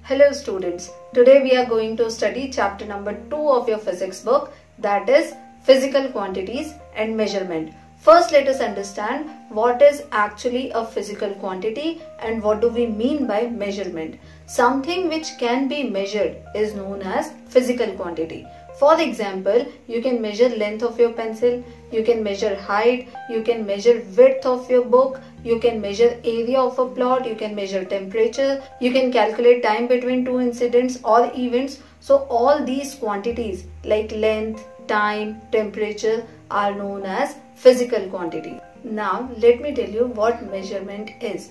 Hello students, today we are going to study chapter number 2 of your physics book, that is physical quantities and measurement. First let us understand what is actually a physical quantity and what do we mean by measurement. Something which can be measured is known as physical quantity. For example, you can measure length of your pencil, you can measure height, you can measure width of your book, you can measure area of a plot, you can measure temperature, you can calculate time between two incidents or events. So all these quantities like length, time, temperature are known as physical quantity. Now let me tell you what measurement is.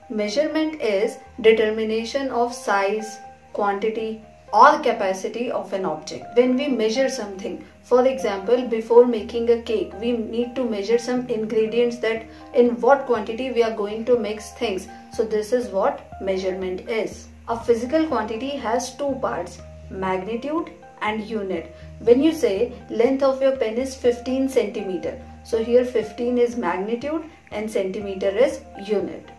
Measurement is determination of size, quantity, or capacity of an object. When we measure something, for example, before making a cake, we need to measure some ingredients, that in what quantity we are going to mix things. So this is what measurement is. A physical quantity has two parts, magnitude and unit. When you say length of your pen is 15 centimeter, so here 15 is magnitude and centimeter is unit.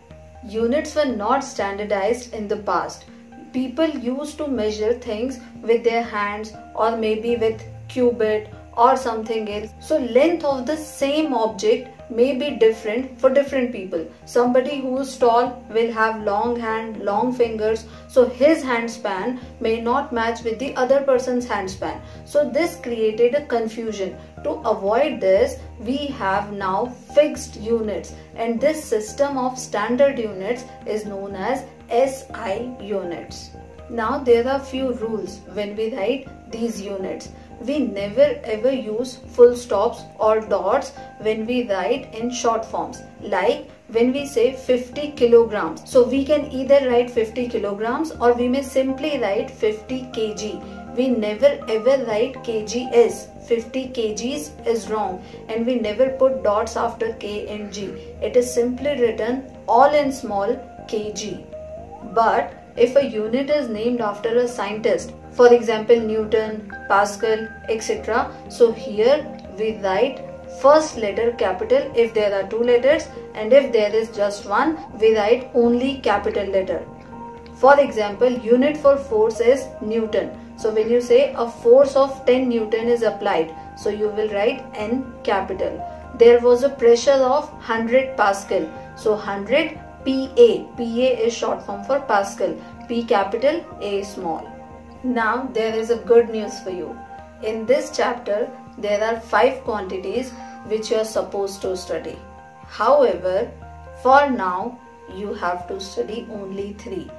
Units were not standardized in the past. People used to measure things with their hands or maybe with cubit or something else. So length of the same object may be different for different people. Somebody who is tall will have long hand, long fingers, so his hand span may not match with the other person's hand span. So this created a confusion. To avoid this, we have now fixed units, and this system of standard units is known as SI units. Now there are few rules when we write these units. We never ever use full stops or dots when we write in short forms. Like when we say 50 kilograms, so we can either write 50 kilograms or we may simply write 50 kg. We never ever write kgs. 50 kgs is wrong, and we never put dots after k and g. It is simply written all in small kg. But if a unit is named after a scientist, for example Newton, Pascal, etc., so here we write first letter capital if there are two letters, and if there is just one, we write only capital letter. For example, unit for force is Newton. So when you say a force of 10 Newton is applied, so you will write N capital. There was a pressure of 100 Pascal, so 100 PA. PA is short form for Pascal. P capital, A small. Now there is a good news for you. In this chapter, there are 5 quantities which you are supposed to study. However, for now, you have to study only 3.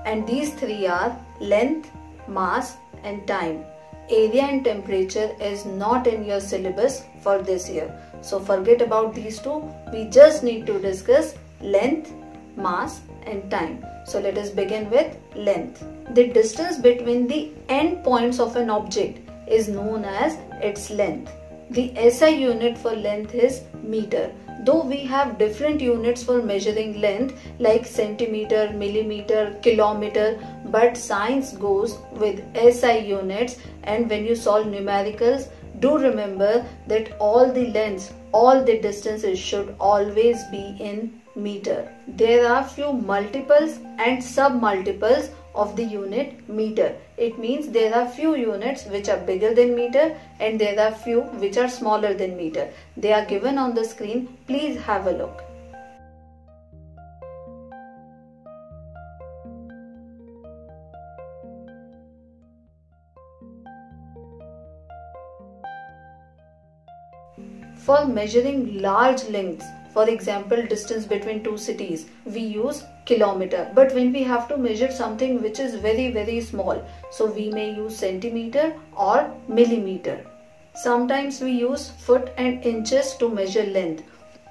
And these 3 are length, mass and time. Area and temperature is not in your syllabus for this year. So forget about these 2. We just need to discuss length, mass and time. So let us begin with length. The distance between the end points of an object is known as its length. The SI unit for length is meter. Though we have different units for measuring length like centimeter, millimeter, kilometer, but science goes with SI units, and when you solve numericals, do remember that all the lengths, all the distances should always be in meter. There are few multiples and sub-multiples of the unit meter. It means there are few units which are bigger than meter and there are few which are smaller than meter. They are given on the screen. Please have a look. For measuring large lengths, for example distance between two cities, we use kilometer. But when we have to measure something which is very small, so we may use centimeter or millimeter. Sometimes we use foot and inches to measure length.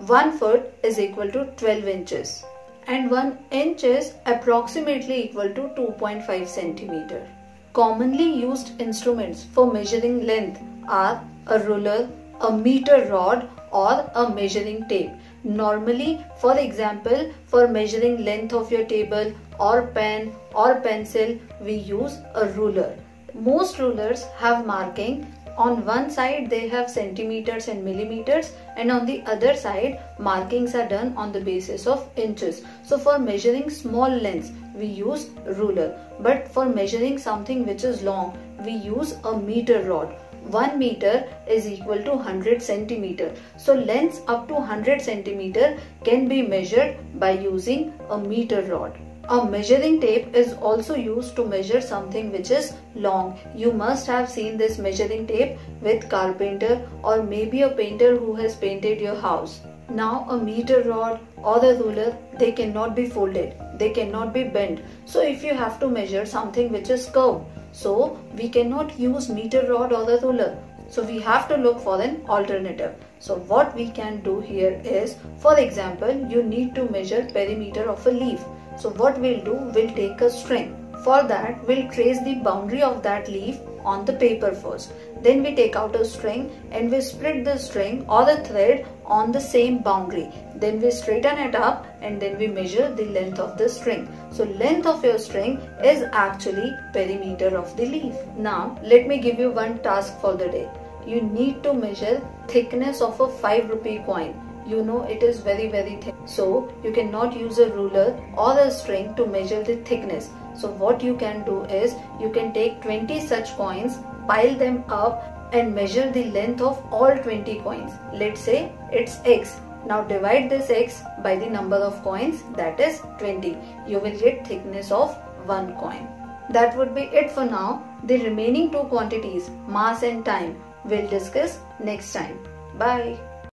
1 foot is equal to 12 inches and 1 inch is approximately equal to 2.5 centimeter. Commonly used instruments for measuring length are a ruler, a meter rod or a measuring tape. Normally, for example, for measuring length of your table or pen or pencil, we use a ruler. Most rulers have marking. On one side they have centimeters and millimeters, and on the other side markings are done on the basis of inches. So for measuring small lengths we use ruler, but for measuring something which is long we use a meter rod. 1 meter is equal to 100 centimeter. So lengths up to 100 centimeter can be measured by using a meter rod. A measuring tape is also used to measure something which is long. You must have seen this measuring tape with carpenter or maybe a painter who has painted your house. Now a meter rod or the ruler, they cannot be folded, they cannot be bent. So if you have to measure something which is curved, so we cannot use meter rod or the ruler. So we have to look for an alternative. So what we can do here is, for example, you need to measure perimeter of a leaf. So what we'll do, we'll take a string. For that, we'll trace the boundary of that leaf on the paper first. Then we take out a string and we split the string or the thread on the same boundary. Then we straighten it up and then we measure the length of the string. So length of your string is actually perimeter of the leaf. Now let me give you one task for the day. You need to measure thickness of a 5 rupee coin. You know it is very thin. So you cannot use a ruler or a string to measure the thickness. So what you can do is, you can take 20 such coins, pile them up and measure the length of all 20 coins. Let's say it's X. Now divide this X by the number of coins, that is 20. You will get thickness of 1 coin. That would be it for now. The remaining two quantities, mass and time, we'll discuss next time. Bye.